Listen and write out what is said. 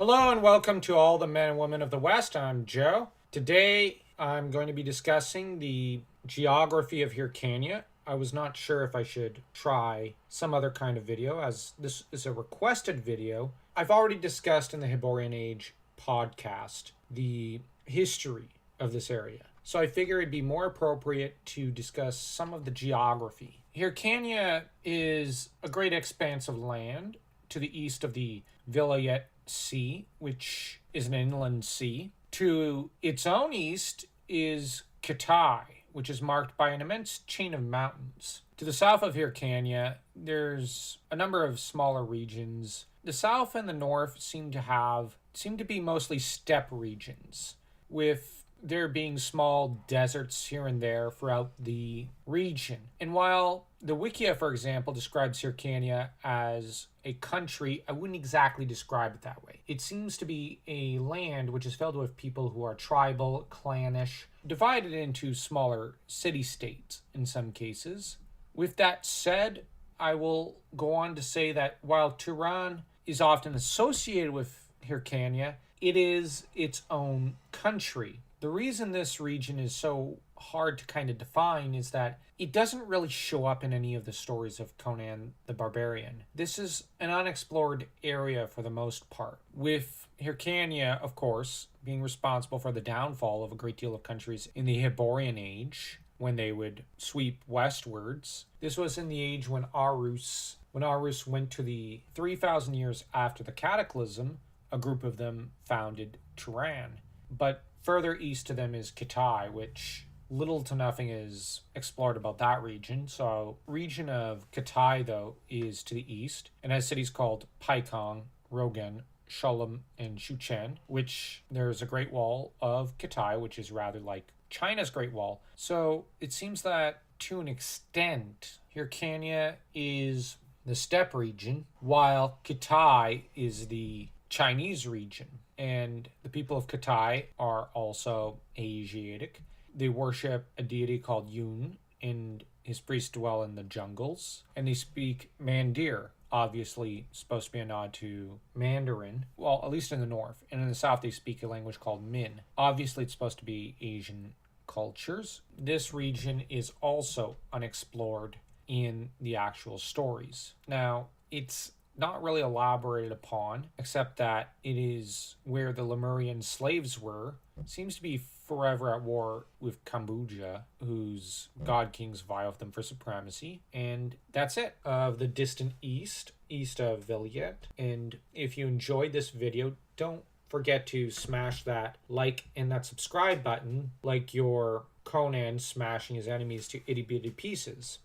Hello and welcome to all the men and women of the West. I'm Joe. Today I'm going to be discussing the Geography of Hyrkania. I was not sure if I should try some other kind of video, as this is a requested video. I've already discussed in the Hyborian-Age podcast the history of this area, so I figure it'd be more appropriate to discuss some of the geography. Hyrkania is a great expanse of land to the east of the Vilayet Sea, which is an inland sea. To its own east is Kitai, which is marked by an immense chain of mountains. To the south of Hyrkania, there's a number of smaller regions. The south and the north seem to be mostly steppe regions, with there being small deserts here and there throughout the region. And while the Wikia, for example, describes Hyrkania as a country, I wouldn't exactly describe it that way. It seems to be a land which is filled with people who are tribal, clannish, divided into smaller city-states in some cases. With that said, I will go on to say that while Turan is often associated with Hyrkania, it is its own country. The reason this region is so hard to kind of define is that it doesn't really show up in any of the stories of Conan the Barbarian. This is an unexplored area for the most part, with Hyrkania, of course, being responsible for the downfall of a great deal of countries in the Hyborian-Age when they would sweep westwards. This was in the age when Arus went to the 3,000 years after the Cataclysm. A group of them founded Turan. But further east to them is Kitai, which little to nothing is explored about that region. So region of Kitai, though, is to the east and has cities called Paikang, Rogan, Sholem, and Shuchen, which there's a Great Wall of Kitai, which is rather like China's Great Wall. So it seems that to an extent, Hyrkania is the steppe region, while Kitai is the Chinese region. And the people of Kitai are also Asiatic. They worship a deity called Yun, and his priests dwell in the jungles. And they speak Mandir, obviously supposed to be a nod to Mandarin, well, at least in the north. And in the south, they speak a language called Min. Obviously, it's supposed to be Asian cultures. This region is also unexplored in the actual stories. Now, it's not really elaborated upon, except that it is where the Lemurian slaves were. It seems to be forever at war with Kambuja, whose god kings vie with them for supremacy. And that's it of the distant east of Vilayet. And if you enjoyed this video, don't forget to smash that like and that subscribe button, like your Conan smashing his enemies to itty-bitty pieces.